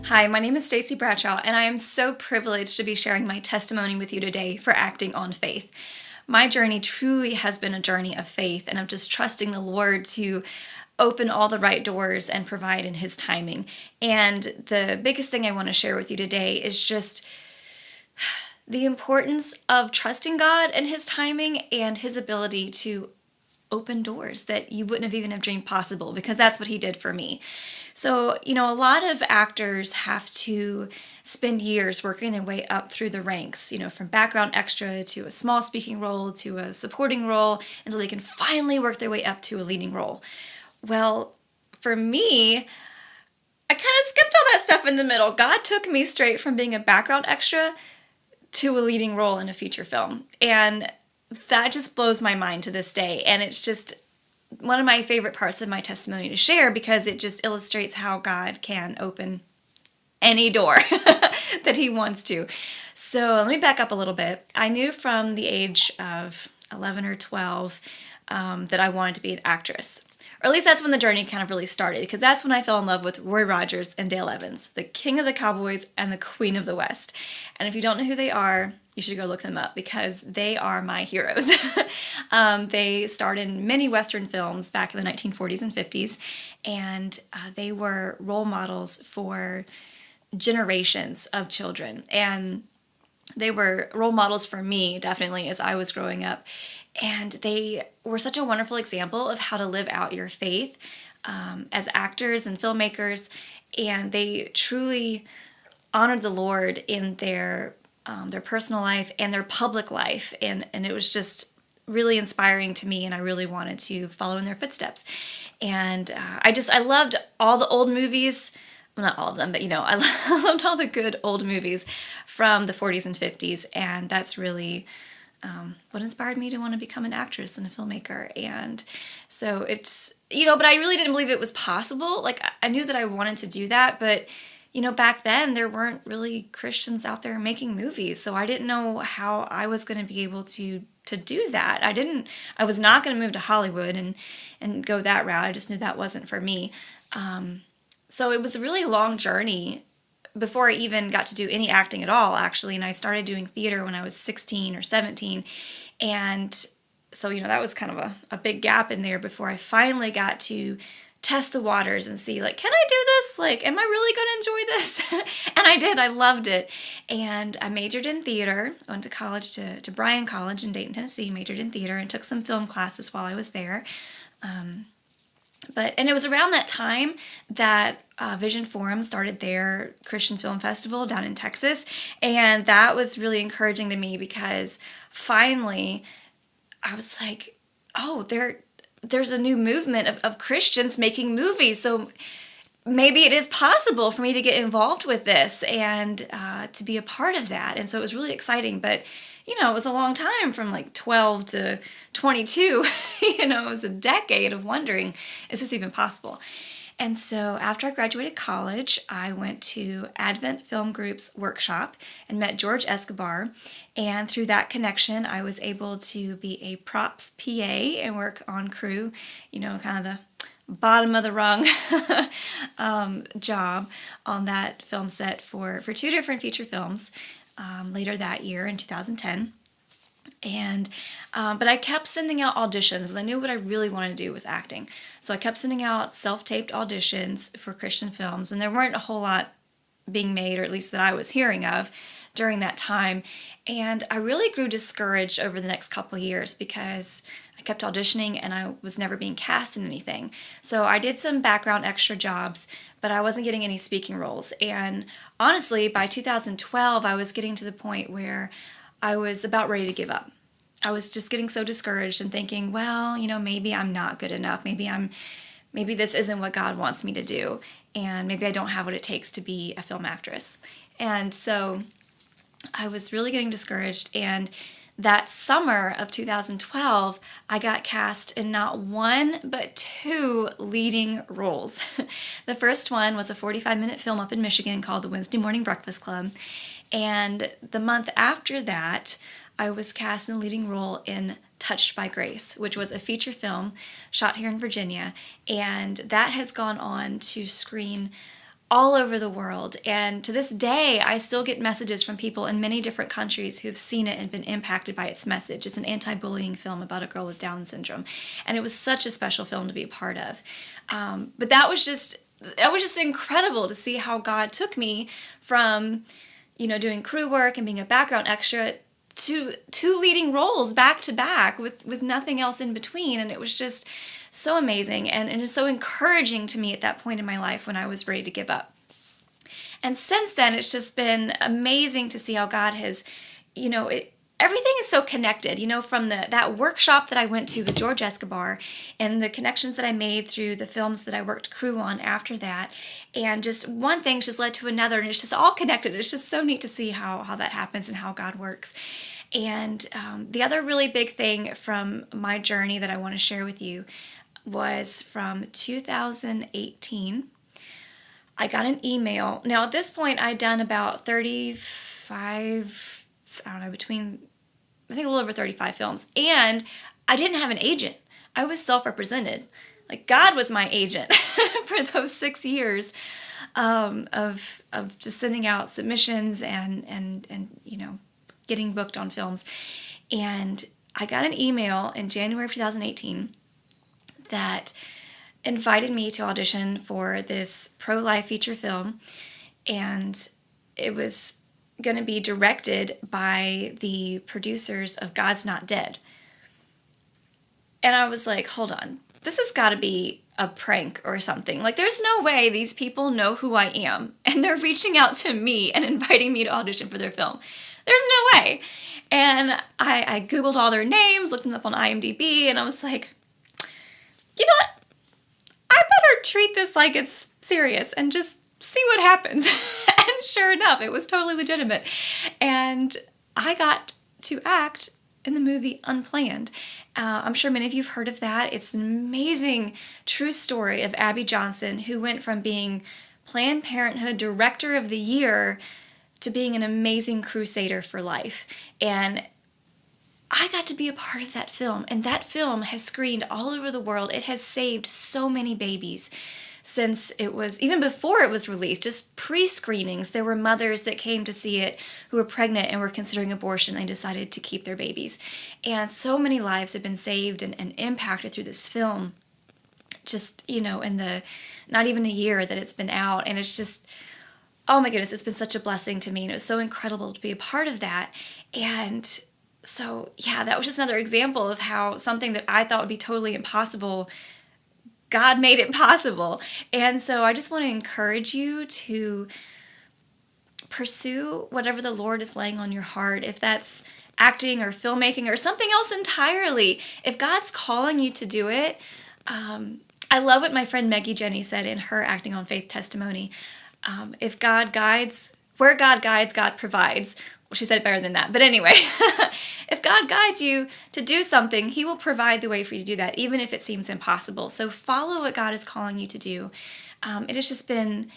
Hi, my name is Stacy Bradshaw, and I am so privileged to be sharing my testimony with you today for acting on faith. My journey truly has been a journey of faith and of just trusting the Lord to open all the right doors and provide in His timing. And the biggest thing I want to share with you today is just the importance of trusting God and His timing and His ability to open doors that you wouldn't have even have dreamed possible, because that's what He did for me. So, a lot of actors have to spend years working their way up through the ranks, from background extra to a small speaking role to a supporting role until they can finally work their way up to a leading role. Well, for me, I kind of skipped all that stuff in the middle. God took me straight from being a background extra to a leading role in a feature film. And that just blows my mind to this day. And it's just one of my favorite parts of my testimony to share, because it just illustrates how God can open any door that He wants to. So let me back up a little bit. I knew from the age of 11 or 12 that I wanted to be an actress. Or at least that's when the journey kind of really started, because that's when I fell in love with Roy Rogers and Dale Evans, the king of the cowboys and the queen of the West. And if you don't know who they are, you should go look them up, because they are my heroes. They starred in many Western films back in the 1940s and 50s, and they were role models for generations of children. And they were role models for me, definitely, as I was growing up. And they were such a wonderful example of how to live out your faith as actors and filmmakers. And they truly honored the Lord in their personal life and their public life. And it was just really inspiring to me, and I really wanted to follow in their footsteps. And I loved all the old movies. Well, not all of them, but I loved all the good old movies from the 40s and 50s, and that's really what inspired me to want to become an actress and a filmmaker. And so it's, but I really didn't believe it was possible. Like, I knew that I wanted to do that, but back then there weren't really Christians out there making movies, so I didn't know how I was going to be able to do that. I was not going to move to Hollywood and go that route. I just knew that wasn't for me. So it was a really long journey before I even got to do any acting at all, actually. And I started doing theater when I was 16 or 17. And so, that was kind of a big gap in there before I finally got to test the waters and see, can I do this? Am I really going to enjoy this? And I did. I loved it. And I majored in theater. I went to college, to Bryan College in Dayton, Tennessee, majored in theater, and took some film classes while I was there. And it was around that time that Vision Forum started their Christian Film Festival down in Texas. And that was really encouraging to me, because finally I was like, oh, there's a new movement of Christians making movies. So maybe it is possible for me to get involved with this and to be a part of that. And so it was really exciting. But it was a long time, from 12 to 22. It was a decade of wondering, is this even possible? And so after I graduated college, I went to Advent Film Group's workshop and met George Escobar. And through that connection, I was able to be a props PA and work on crew, kind of the bottom of the rung job on that film set for two different feature films. Later that year in 2010. But I kept sending out auditions, because I knew what I really wanted to do was acting. So I kept sending out self-taped auditions for Christian films, and there weren't a whole lot being made, or at least that I was hearing of, during that time. And I really grew discouraged over the next couple of years, because I kept auditioning and I was never being cast in anything. So I did some background extra jobs, but I wasn't getting any speaking roles. And honestly, by 2012, I was getting to the point where I was about ready to give up. I was just getting so discouraged and thinking, well, maybe I'm not good enough. Maybe this isn't what God wants me to do. And maybe I don't have what it takes to be a film actress. And so I was really getting discouraged. And that summer of 2012, I got cast in not one, but two leading roles. The first one was a 45-minute film up in Michigan called The Wednesday Morning Breakfast Club. And the month after that, I was cast in the leading role in Touched by Grace, which was a feature film shot here in Virginia. And that has gone on to screen all over the world. And to this day, I still get messages from people in many different countries who've seen it and been impacted by its message. It's an anti-bullying film about a girl with Down syndrome. And it was such a special film to be a part of. But that was just incredible to see how God took me from, doing crew work and being a background extra to two leading roles back to back with nothing else in between. And it was just so amazing and just so encouraging to me at that point in my life when I was ready to give up. And since then, it's just been amazing to see how God has, everything is so connected, from that workshop that I went to with George Escobar and the connections that I made through the films that I worked crew on after that. And just one thing just led to another, and it's just all connected. It's just so neat to see how that happens and how God works. And the other really big thing from my journey that I want to share with you was from 2018. I got an email. Now, at this point, I'd done about 35, I think a little over 35 films. And I didn't have an agent. I was self-represented. Like, God was my agent for those 6 years of just sending out submissions and getting booked on films. And I got an email in January of 2018 that invited me to audition for this pro-life feature film, and it was going to be directed by the producers of God's Not Dead. And I was like, hold on, this has got to be a prank or something. Like, there's no way these people know who I am, and they're reaching out to me and inviting me to audition for their film. There's no way. And I Googled all their names, looked them up on IMDb, and I was like, you know what? I better treat this like it's serious and just see what happens. And sure enough, it was totally legitimate. And I got to act in the movie Unplanned. I'm sure many of you have heard of that. It's an amazing true story of Abby Johnson, who went from being Planned Parenthood Director of the Year to being an amazing crusader for life. And I got to be a part of that film, and that film has screened all over the world. It has saved so many babies since it was, even before it was released, just pre-screenings. There were mothers that came to see it who were pregnant and were considering abortion and decided to keep their babies. And so many lives have been saved and impacted through this film, just, in the not even a year that it's been out. And it's just, oh my goodness, it's been such a blessing to me. And it was so incredible to be a part of that. And so, yeah, that was just another example of how something that I thought would be totally impossible, God made it possible. And so I just want to encourage you to pursue whatever the Lord is laying on your heart, if that's acting or filmmaking or something else entirely. If God's calling you to do it, I love what my friend Maggie Jenny said in her Acting on Faith testimony. If God guides, where God guides, God provides. Well, she said it better than that. But anyway, if God guides you to do something, He will provide the way for you to do that, even if it seems impossible. So follow what God is calling you to do. It has just been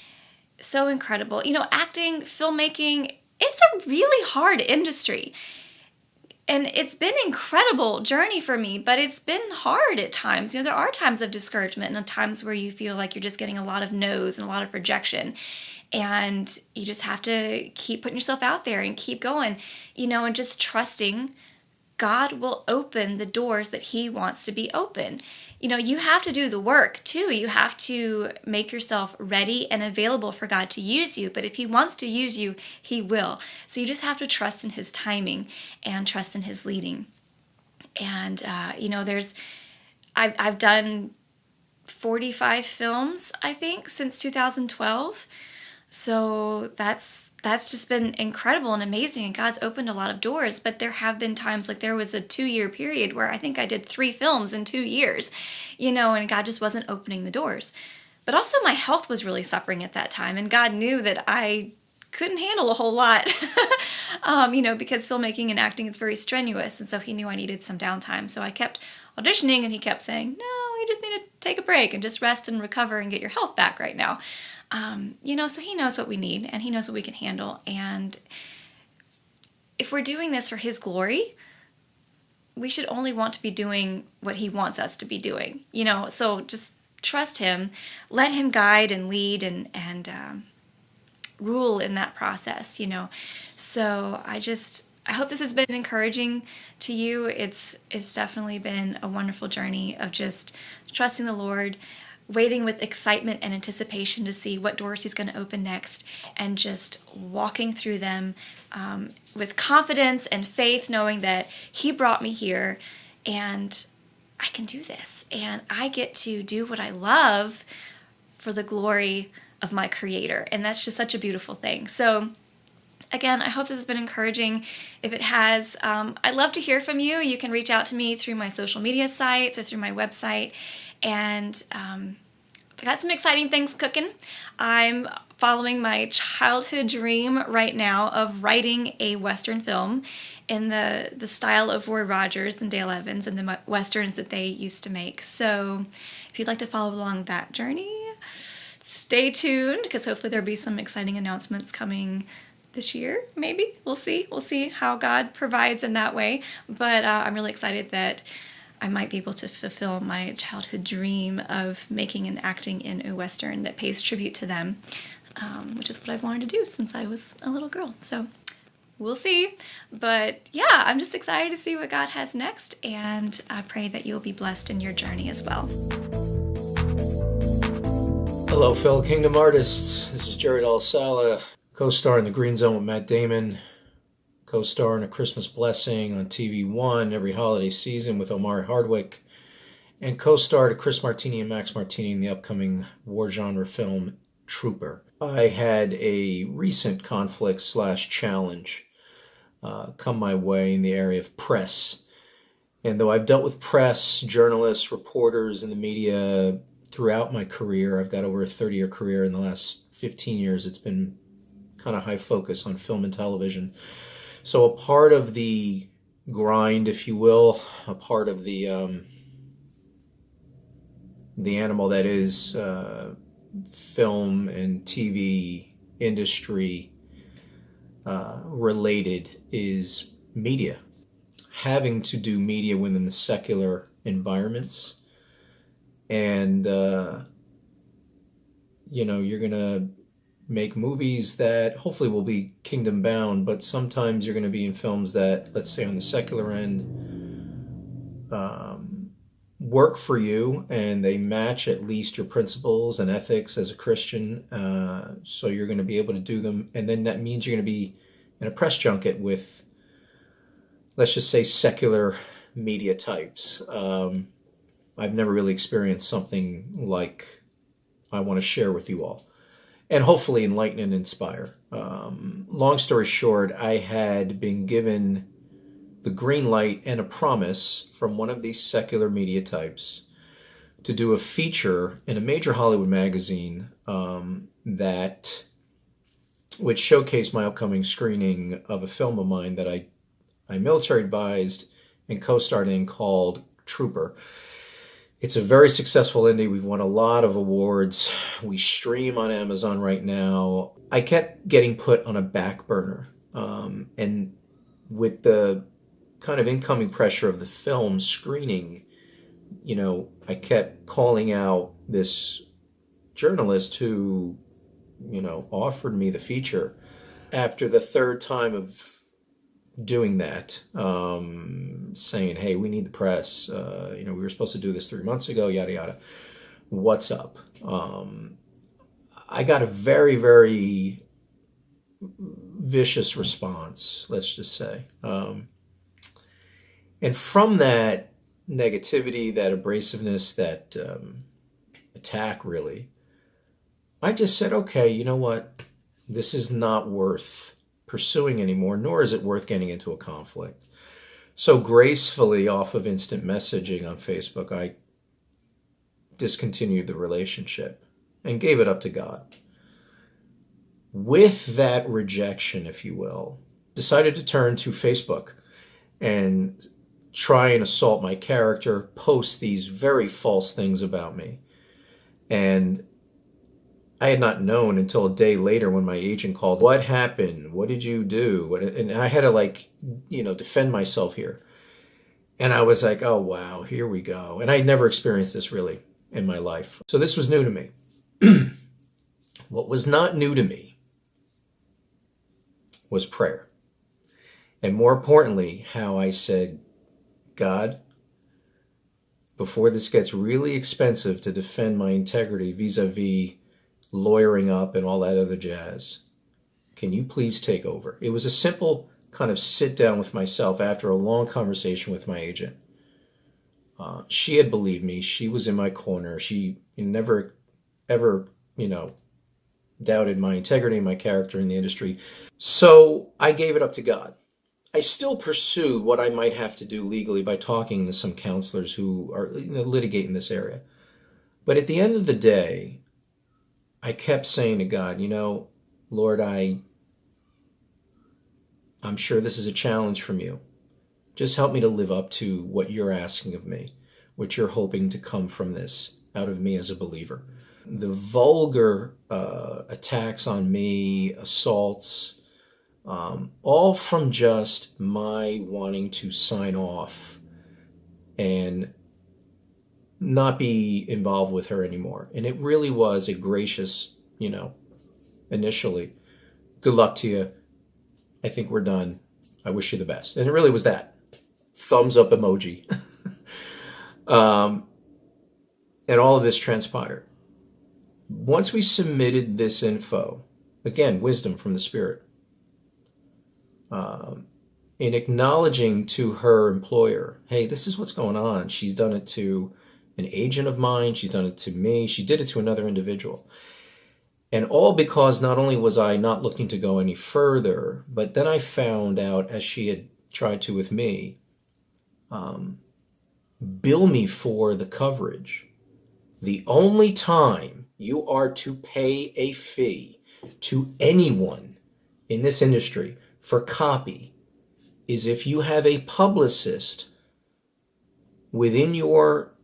so incredible. Acting, filmmaking, it's a really hard industry. And it's been an incredible journey for me, but it's been hard at times. There are times of discouragement and times where you feel like you're just getting a lot of no's and a lot of rejection. And you just have to keep putting yourself out there and keep going, and just trusting God will open the doors that He wants to be open. You have to do the work too. You have to make yourself ready and available for God to use you. But if He wants to use you, He will. So you just have to trust in His timing and trust in His leading. And, I've done 45 films, I think, since 2012. So that's just been incredible and amazing, and God's opened a lot of doors. But there have been times, like there was a 2-year period where I think I did 3 films in 2 years, and God just wasn't opening the doors. But also my health was really suffering at that time, and God knew that I couldn't handle a whole lot, because filmmaking and acting is very strenuous, and so He knew I needed some downtime. So I kept auditioning, and He kept saying, no, you just need to take a break and just rest and recover and get your health back right now. So He knows what we need, and He knows what we can handle. And if we're doing this for His glory, we should only want to be doing what He wants us to be doing, so just trust him, let him guide and lead and rule in that process, So I hope this has been encouraging to you. It's definitely been a wonderful journey of just trusting the Lord, waiting with excitement and anticipation to see what doors he's going to open next, and just walking through them with confidence and faith, knowing that he brought me here and I can do this and I get to do what I love for the glory of my Creator. And that's just such a beautiful thing. So again, I hope this has been encouraging. If it has, I'd love to hear from you. You can reach out to me through my social media sites or through my website. And I got some exciting things cooking. I'm following my childhood dream right now of writing a Western film in the style of Roy Rogers and Dale Evans and the Westerns that they used to make. So if you'd like to follow along that journey, stay tuned, because hopefully there'll be some exciting announcements coming this year, maybe. We'll see. We'll see how God provides in that way. But I'm really excited that I might be able to fulfill my childhood dream of making and acting in a Western that pays tribute to them, which is what I've wanted to do since I was a little girl. So we'll see. But yeah, I'm just excited to see what God has next, and I pray that you'll be blessed in your journey as well. Hello, fellow Kingdom artists. This is Jared Alsala, co-star in The Green Zone with Matt Damon, co-star in A Christmas Blessing on TV One every holiday season with Omari Hardwick, and co-star to Chris Martini and Max Martini in the upcoming war genre film Trooper. I had a recent conflict/challenge come my way in the area of press. And though I've dealt with press, journalists, reporters in the media throughout my career, I've got over a 30-year career. In the last 15 years, it's been kind of high focus on film and television. So a part of the grind, if you will, a part of the animal that is film and TV industry related is media. Having to do media within the secular environments. And, you're going to make movies that hopefully will be kingdom bound, but sometimes you're going to be in films that, let's say on the secular end, work for you and they match at least your principles and ethics as a Christian. So you're going to be able to do them. And then that means you're going to be in a press junket with, let's just say, secular media types. I've never really experienced something like I want to share with you all, and hopefully enlighten and inspire. Long story short, I had been given the green light and a promise from one of these secular media types to do a feature in a major Hollywood magazine that would showcase my upcoming screening of a film of mine that I military advised and co-starred in called Trooper. It's a very successful indie. We've won a lot of awards. We stream on Amazon right now. I kept getting put on a back burner. And with the kind of incoming pressure of the film screening, I kept calling out this journalist who, offered me the feature. After the third time of doing that, saying, hey, we need the press, we were supposed to do this 3 months ago, yada yada, what's up? I got a very, very vicious response, let's just say, and from that negativity, that abrasiveness, that attack, really, I just said, okay, you know what, this is not worth pursuing anymore, nor is it worth getting into a conflict. So gracefully, off of instant messaging on Facebook, I discontinued the relationship and gave it up to God. With that rejection, if you will, decided to turn to Facebook and try and assault my character, post these very false things about me. And I had not known until a day later when my agent called, what happened? What did you do? And I had to defend myself here. And I was like, oh, wow, here we go. And I'd never experienced this really. in my life. So this was new to me. What was not new to me was prayer. And more importantly, how I said, God, before this gets really expensive to defend my integrity vis-a-vis lawyering up and all that other jazz, can you please take over? It was a simple kind of sit down with myself after a long conversation with my agent. She had believed me. She was in my corner. She never, ever, doubted my integrity and my character in the industry. So I gave it up to God. I still pursued what I might have to do legally by talking to some counselors who are litigating this area. But at the end of the day, I kept saying to God, Lord, I'm sure this is a challenge from you. Just help me to live up to what you're asking of me, what you're hoping to come from this out of me as a believer. The vulgar attacks on me, assaults, all from just my wanting to sign off and not be involved with her anymore. And it really was a gracious, initially, good luck to you. I think we're done. I wish you the best. And it really was that. Thumbs up emoji. And all of this transpired. Once we submitted this info, again, wisdom from the Spirit, in acknowledging to her employer, hey, this is what's going on. She's done it to an agent of mine. She's done it to me. She did it to another individual. And all because not only was I not looking to go any further, but then I found out, as she had tried to with me, bill me for the coverage. The only time you are to pay a fee to anyone in this industry for copy is if you have a publicist within your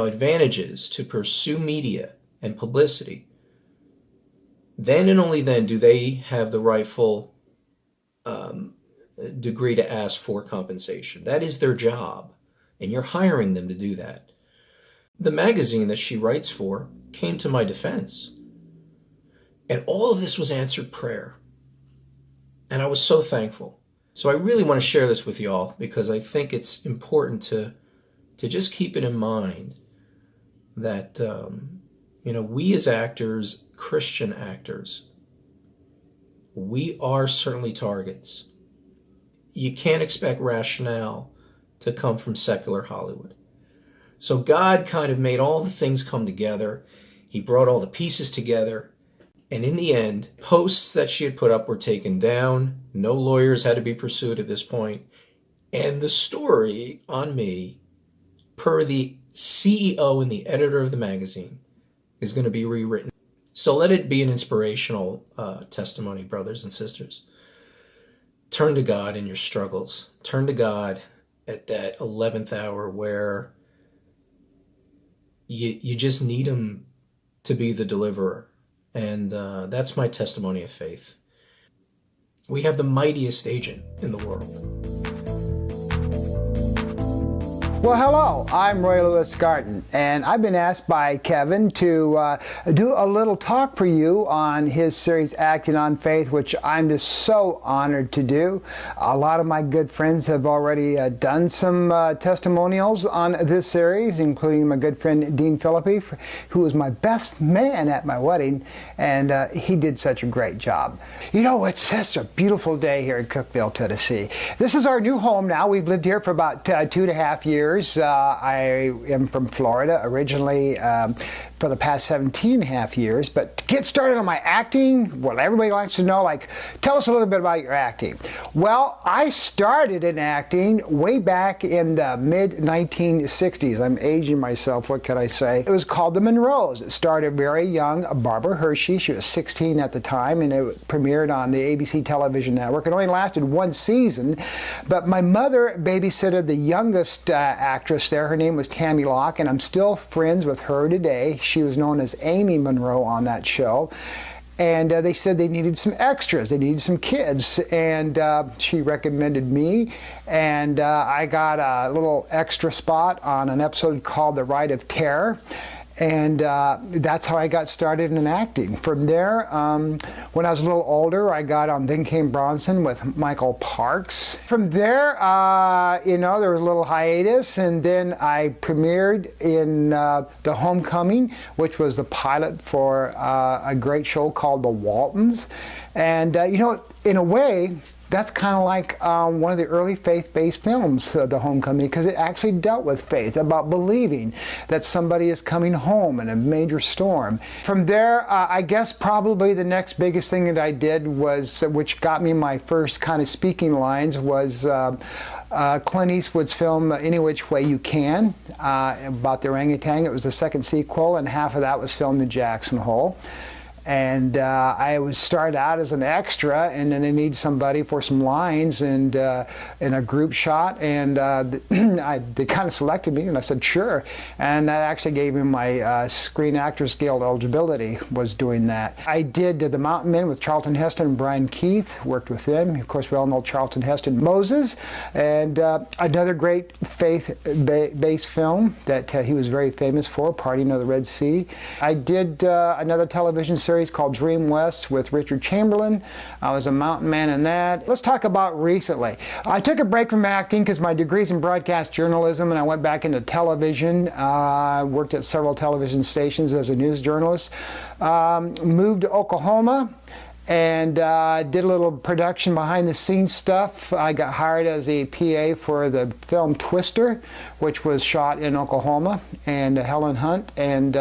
advantages to pursue media and publicity. Then and only then do they have the rightful degree to ask for compensation. That is their job, and you're hiring them to do that. The magazine that she writes for came to my defense, and all of this was answered prayer, and I was so thankful. So I really want to share this with y'all because I think it's important to just keep it in mind that we as actors, Christian actors, we are certainly targets. You can't expect rationale to come from secular Hollywood. So God kind of made all the things come together. He brought all the pieces together. And in the end, posts that she had put up were taken down. No lawyers had to be pursued at this point. And the story on me, per the CEO and the editor of the magazine, is going to be rewritten. So let it be an inspirational testimony, brothers and sisters. Turn to God in your struggles. Turn to God at that 11th hour where you just need Him to be the deliverer. And that's my testimony of faith. We have the mightiest agent in the world. Well, hello, I'm Roy Lewis Garton, and I've been asked by Kevin to do a little talk for you on his series Acting on Faith, which I'm just so honored to do. A lot of my good friends have already done some testimonials on this series, including my good friend Dean Philippi, who was my best man at my wedding, and he did such a great job. It's just a beautiful day here in Cookeville, Tennessee. This is our new home now. We've lived here for about 2.5 years. I am from Florida originally for the past 17.5 years. But to get started on my acting, well, everybody likes to know, tell us a little bit about your acting. Well, I started in acting way back in the mid-1960s. I'm aging myself, what can I say? It was called The Monroes. It started very young. Barbara Hershey, she was 16 at the time, and it premiered on the ABC television network. It only lasted one season, but my mother babysitted the youngest actress there. Her name was Tammy Locke, and I'm still friends with her today. She was known as Amy Monroe on that show. and they said they needed some extras. They needed some kids, and she recommended me, and I got a little extra spot on an episode called The Rite of Terror. And that's how I got started in acting. From there, when I was a little older, I got on Then Came Bronson with Michael Parks. From there, there was a little hiatus, and then I premiered in The Homecoming, which was the pilot for a great show called The Waltons. And, in a way, that's kind of like one of the early faith-based films, The Homecoming, because it actually dealt with faith, about believing that somebody is coming home in a major storm. From there, I guess probably the next biggest thing that I did was, which got me my first kind of speaking lines, was Clint Eastwood's film Any Which Way You Can, about the orangutan. It was the second sequel, and half of that was filmed in Jackson Hole. And I was started out as an extra, and then they needed somebody for some lines and in a group shot, and they kind of selected me, and I said sure, and that actually gave me my Screen Actors Guild eligibility, was doing that. I did The Mountain Men with Charlton Heston and Brian Keith, worked with them. Of course, we all know Charlton Heston, Moses, and another great faith-based film that he was very famous for, Parting of the Red Sea. I did another television series called Dream West with Richard Chamberlain. I was a mountain man in that. Let's talk about recently. I took a break from acting because my degree's in broadcast journalism, and I went back into television. I worked at several television stations as a news journalist. Moved to Oklahoma and did a little production behind the scenes stuff. I got hired as a PA for the film Twister, which was shot in Oklahoma, and Helen Hunt, and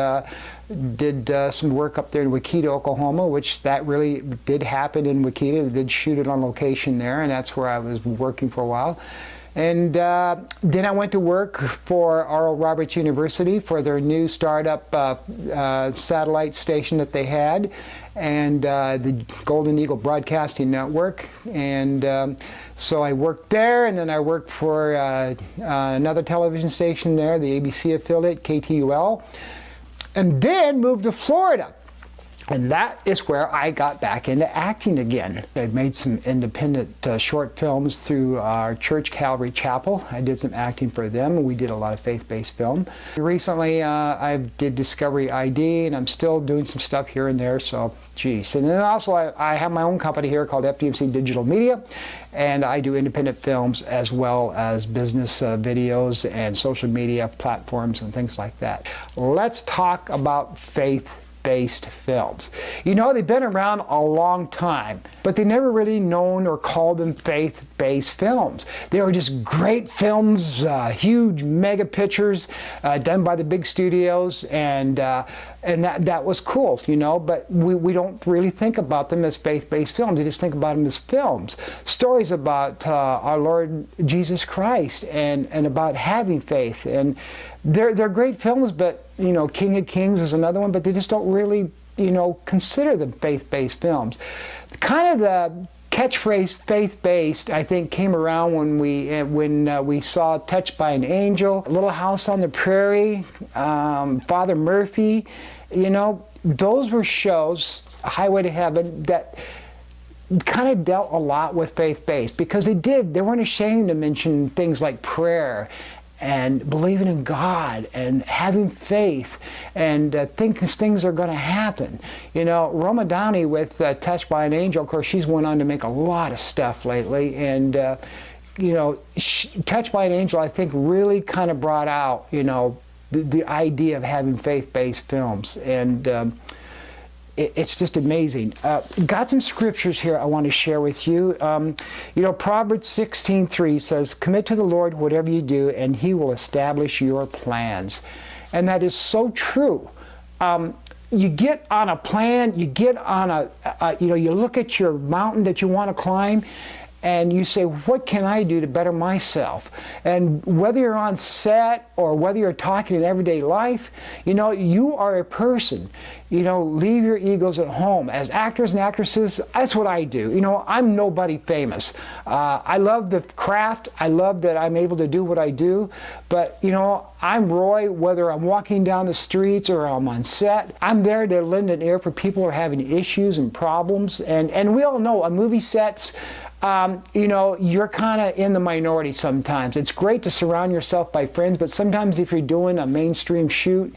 did some work up there in Wichita, Oklahoma, which that really did happen in Wichita. They did shoot it on location there, and that's where I was working for a while. And then I went to work for Oral Roberts University for their new startup satellite station that they had, and the Golden Eagle Broadcasting Network. And so I worked there, and then I worked for another television station there, the ABC affiliate, KTUL, and then moved to Florida. And that is where I got back into acting again. I made some independent short films through our church, Calvary Chapel. I did some acting for them, and we did a lot of faith-based film. Recently, I did Discovery ID, and I'm still doing some stuff here and there, so geez. And then also, I have my own company here called FDMC Digital Media, and I do independent films as well as business videos and social media platforms and things like that. Let's talk about faith-based films. You know, they've been around a long time, but they never really known or called them faith-based films. They were just great films, huge mega pictures done by the big studios, and that was cool, you know, but we don't really think about them as faith-based films. We just think about them as films. Stories about our Lord Jesus Christ and about having faith. And they're great films, but, you know, King of Kings is another one, but they just don't really, you know, consider them faith-based films. Kind of the catchphrase faith-based, I think, came around when we saw Touched by an Angel, Little House on the Prairie, Father Murphy. You know, those were shows, Highway to Heaven, that kind of dealt a lot with faith-based, because they weren't ashamed to mention things like prayer and believing in God and having faith and think things are going to happen. You know, Roma Downey with Touched by an Angel, of course, she's went on to make a lot of stuff lately, and you know, Touched by an Angel, I think, really kind of brought out, you know, the idea of having faith-based films, and it's just amazing. Got some scriptures here I want to share with you. You know, Proverbs 16:3 says, "Commit to the Lord whatever you do, and He will establish your plans." And that is so true. You get on a plan, you get on you know, you look at your mountain that you want to climb, and you say, what can I do to better myself? And whether you're on set or whether you're talking in everyday life, you are a person. Leave your egos at home. As actors and actresses, that's what I do. I'm nobody famous. I love the craft. I love that I'm able to do what I do. But, I'm Roy, whether I'm walking down the streets or I'm on set. I'm there to lend an ear for people who are having issues and problems. And we all know on movie sets, you're kind of in the minority sometimes. It's great to surround yourself by friends, but sometimes if you're doing a mainstream shoot,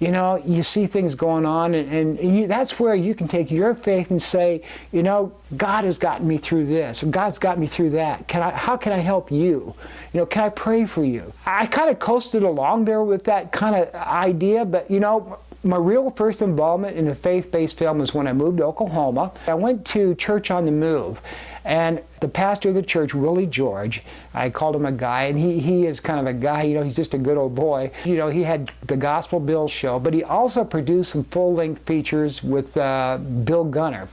you see things going on, and that's where you can take your faith and say, God has gotten me through this, or God's got me through that. How can I help you? Can I pray for you? I kind of coasted along there with that kind of idea, but my real first involvement in a faith-based film was when I moved to Oklahoma. I went to Church on the Move, and the pastor of the church, Willie George, I called him a guy, and he is kind of a guy, he's just a good old boy. He had the Gospel Bill show, but he also produced some full-length features with Bill Gunner.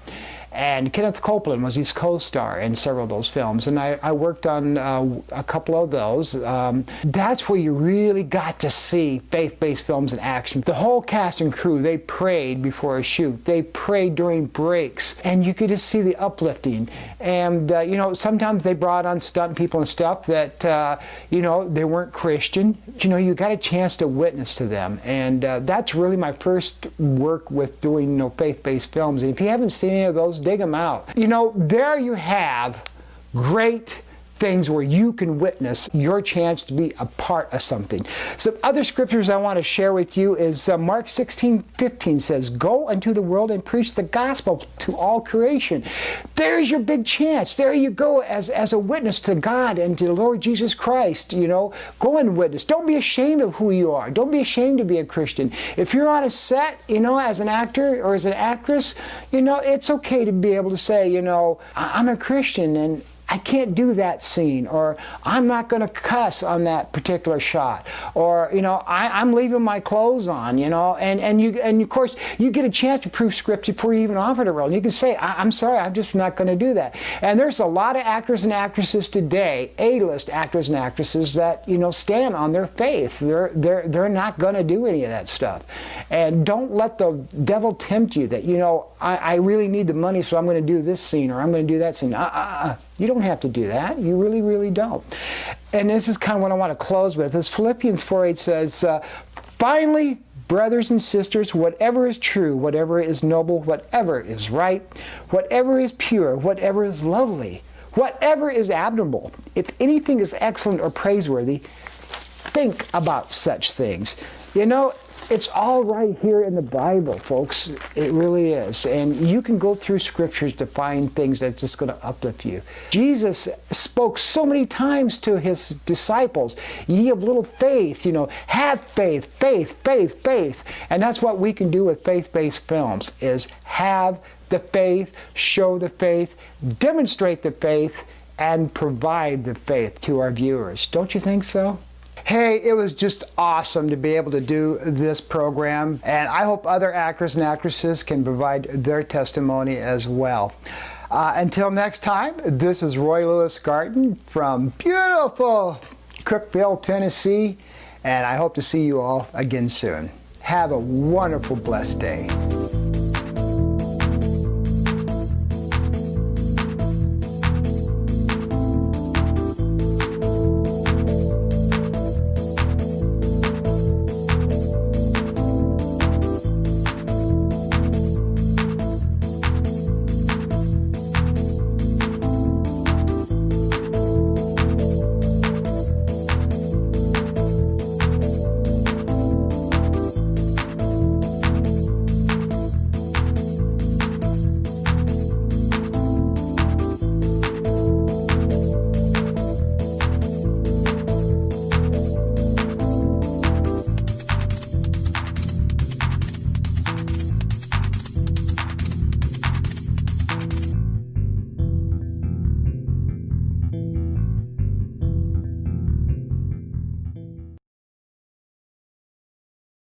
And Kenneth Copeland was his co-star in several of those films, and I worked on a couple of those. That's where you really got to see faith-based films in action. The whole cast and crew, they prayed before a shoot. They prayed during breaks, and you could just see the uplifting. And, sometimes they brought on stunt people and stuff that, they weren't Christian. You got a chance to witness to them, and that's really my first work with doing, faith-based films. And if you haven't seen any of those, dig them out. There you have great things where you can witness your chance to be a part of something. Some other scriptures I want to share with you is Mark 16:15 says, "Go into the world and preach the gospel to all creation." There's your big chance. There you go as a witness to God and to the Lord Jesus Christ. Go and witness. Don't be ashamed of who you are. Don't be ashamed to be a Christian. If you're on a set, as an actor or as an actress, it's okay to be able to say, I'm a Christian and I can't do that scene, or I'm not going to cuss on that particular shot, or I'm leaving my clothes on, and of course you get a chance to prove script before you even offer the role. And you can say, I'm sorry, I'm just not going to do that. And there's a lot of actors and actresses today, A-list actors and actresses that stand on their faith. They're not going to do any of that stuff. And don't let the devil tempt you that I really need the money, so I'm going to do this scene or I'm going to do that scene. You don't have to do that. You really, really don't. And this is kind of what I want to close with. As Philippians 4:8 says, finally, brothers and sisters, whatever is true, whatever is noble, whatever is right, whatever is pure, whatever is lovely, whatever is admirable, if anything is excellent or praiseworthy, think about such things. It's all right here in the Bible, folks. It really is. And you can go through scriptures to find things that's just going to uplift you. Jesus spoke so many times to his disciples, ye of little faith, have faith, faith, faith, faith. And that's what we can do with faith-based films, is have the faith, show the faith, demonstrate the faith, and provide the faith to our viewers. Don't you think so? Hey, it was just awesome to be able to do this program, and I hope other actors and actresses can provide their testimony as well. Until next time, this is Roy Lewis Garton from beautiful Cookeville, Tennessee, and I hope to see you all again soon. Have a wonderful, blessed day.